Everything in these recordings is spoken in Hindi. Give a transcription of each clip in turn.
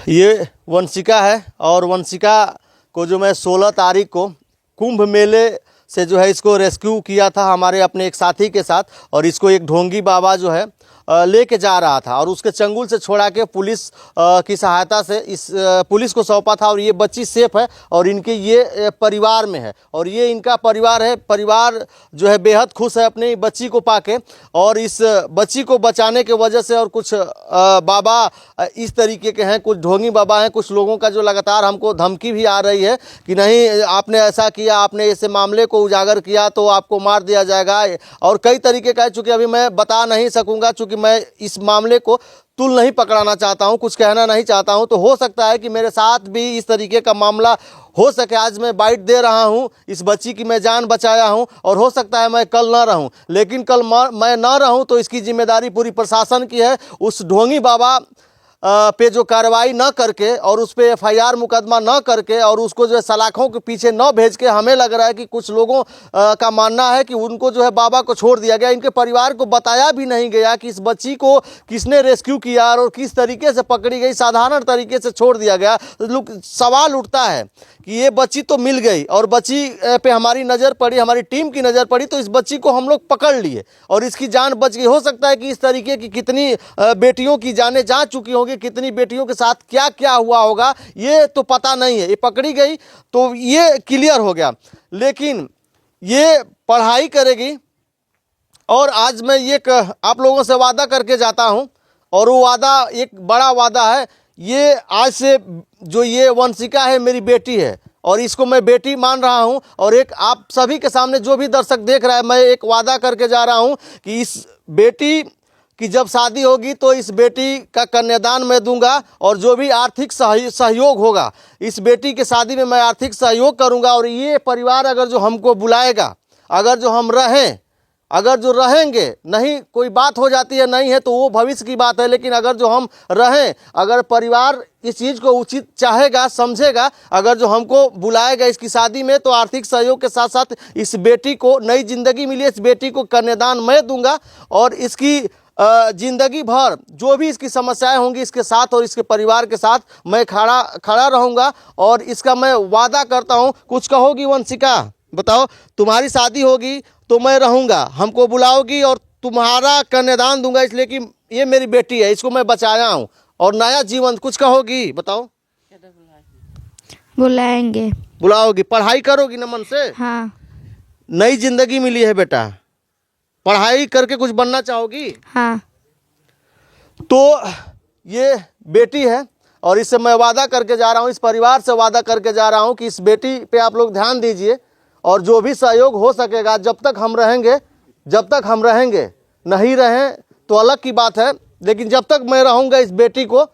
ये वंशिका है और वंशिका को जो मैं 16 तारीख को कुंभ मेले से जो है इसको रेस्क्यू किया था हमारे अपने एक साथी के साथ, और इसको एक ढोंगी बाबा जो है लेके जा रहा था और उसके चंगुल से छोड़ा के पुलिस की सहायता से इस पुलिस को सौंपा था। और ये बच्ची सेफ है और इनके ये परिवार में है और ये इनका परिवार है। परिवार जो है बेहद खुश है अपनी बच्ची को पाके, और इस बच्ची को बचाने के वजह से और कुछ बाबा इस तरीके के हैं, कुछ ढोंगी बाबा हैं, कुछ लोगों का जो लगातार हमको धमकी भी आ रही है कि नहीं आपने ऐसा किया, आपने ऐसे मामले को उजागर किया तो आपको मार दिया जाएगा, और कई तरीके का है। चूँकि अभी मैं बता नहीं सकूँगा, चूँकि मैं इस मामले को तुल नहीं पकड़ाना चाहता हूं, कुछ कहना नहीं चाहता हूं। तो हो सकता है कि मेरे साथ भी इस तरीके का मामला हो सके। आज मैं बाइट दे रहा हूं, इस बच्ची की मैं जान बचाया हूं, और हो सकता है मैं कल ना रहूं, लेकिन कल मैं ना रहूं तो इसकी जिम्मेदारी पूरी प्रशासन की है। उस ढोंगी बाबा पे जो कार्रवाई न करके और उस पे FIR मुकदमा न करके और उसको जो है सलाखों के पीछे न भेज के, हमें लग रहा है कि कुछ लोगों का मानना है कि उनको जो है बाबा को छोड़ दिया गया। इनके परिवार को बताया भी नहीं गया कि इस बच्ची को किसने रेस्क्यू किया और किस तरीके से पकड़ी गई, साधारण तरीके से छोड़ दिया गया। तो सवाल उठता है कि ये बच्ची तो मिल गई और बच्ची पे हमारी नज़र पड़ी, हमारी टीम की नज़र पड़ी, तो इस बच्ची को हम लोग पकड़ लिए और इसकी जान बच गई। हो सकता है कि इस तरीके की कितनी बेटियों की जानें जा चुकी होंगी, कितनी बेटियों के साथ क्या क्या हुआ होगा ये तो पता नहीं है। ये पकड़ी गई तो ये क्लियर हो गया, लेकिन ये पढ़ाई करेगी। और आज मैं ये आप लोगों से वादा करके जाता हूं, और वो वादा एक बड़ा वादा है। ये आज से जो ये वंशिका है मेरी बेटी है और इसको मैं बेटी मान रहा हूं। और एक आप सभी के सामने जो भी दर्शक देख रहा है, मैं एक वादा करके जा रहा हूं कि इस बेटी कि जब शादी होगी तो इस बेटी का कन्यादान मैं दूंगा, और जो भी आर्थिक सहयोग होगा इस बेटी के शादी में मैं आर्थिक सहयोग करूंगा। और ये परिवार अगर जो हमको बुलाएगा, अगर जो हम रहें, अगर जो रहेंगे, नहीं कोई बात हो जाती है नहीं है तो वो भविष्य की बात है, लेकिन अगर जो हम रहें, अगर परिवार इस चीज़ को उचित चाहेगा, समझेगा, अगर जो हमको बुलाएगा इसकी शादी में, तो आर्थिक सहयोग के साथ साथ इस बेटी को नई जिंदगी मिली, इस बेटी को कन्यादान मैं दूंगा। और इसकी जिंदगी भर जो भी इसकी समस्याएं होंगी इसके साथ और इसके परिवार के साथ मैं खड़ा रहूंगा। और इसका मैं वादा करता हूं। कुछ कहोगी वंशिका? बताओ, तुम्हारी शादी होगी तो मैं रहूंगा, हमको बुलाओगी और तुम्हारा कन्यादान दूंगा, इसलिए कि ये मेरी बेटी है, इसको मैं बचाया हूं और नया जीवन। कुछ कहोगी? बताओ। बुलाएंगे। बुलाओगी? पढ़ाई करोगी ना मन से? हाँ। नई जिंदगी मिली है बेटा, पढ़ाई करके कुछ बनना चाहोगी? हाँ। तो ये बेटी है और इससे मैं वादा करके जा रहा हूँ, इस परिवार से वादा करके जा रहा हूँ कि इस बेटी पे आप लोग ध्यान दीजिए और जो भी सहयोग हो सकेगा, जब तक हम रहेंगे, जब तक हम रहेंगे, नहीं रहें तो अलग की बात है, लेकिन जब तक मैं रहूँगा इस बेटी को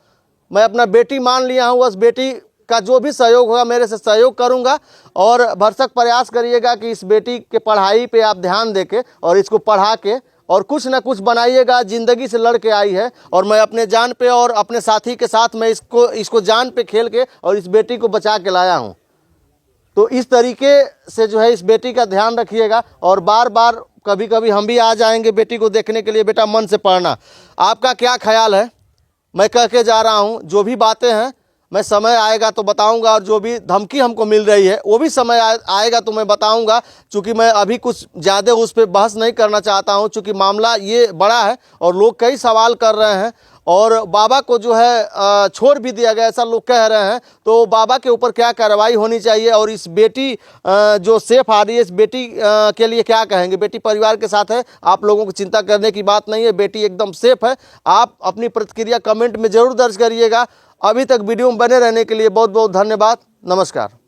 मैं अपना बेटी मान लिया हूँ। उस बेटी का जो भी सहयोग होगा मेरे से सहयोग करूंगा, और भरसक प्रयास करिएगा कि इस बेटी के पढ़ाई पे आप ध्यान देके और इसको पढ़ा के और कुछ ना कुछ बनाइएगा। ज़िंदगी से लड़ के आई है और मैं अपने जान पे और अपने साथी के साथ मैं इसको जान पे खेल के और इस बेटी को बचा के लाया हूँ। तो इस तरीके से जो है इस बेटी का ध्यान रखिएगा, और बार बार कभी कभी हम भी आ जाएंगे बेटी को देखने के लिए। बेटा मन से पढ़ना। आपका क्या ख्याल है? मैं कह के जा रहा हूँ, जो भी बातें हैं मैं समय आएगा तो बताऊंगा, और जो भी धमकी हमको मिल रही है वो भी समय आएगा तो मैं बताऊंगा। चूँकि मैं अभी कुछ ज़्यादा उस पर बहस नहीं करना चाहता हूं, चूँकि मामला ये बड़ा है और लोग कई सवाल कर रहे हैं, और बाबा को जो है छोड़ भी दिया गया ऐसा लोग कह रहे हैं। तो बाबा के ऊपर क्या कार्रवाई होनी चाहिए, और इस बेटी जो सेफ आ रही है, इस बेटी के लिए क्या कहेंगे? बेटी परिवार के साथ है, आप लोगों को चिंता करने की बात नहीं है, बेटी एकदम सेफ है। आप अपनी प्रतिक्रिया कमेंट में ज़रूर दर्ज करिएगा। अभी तक वीडियो में बने रहने के लिए बहुत बहुत धन्यवाद। नमस्कार।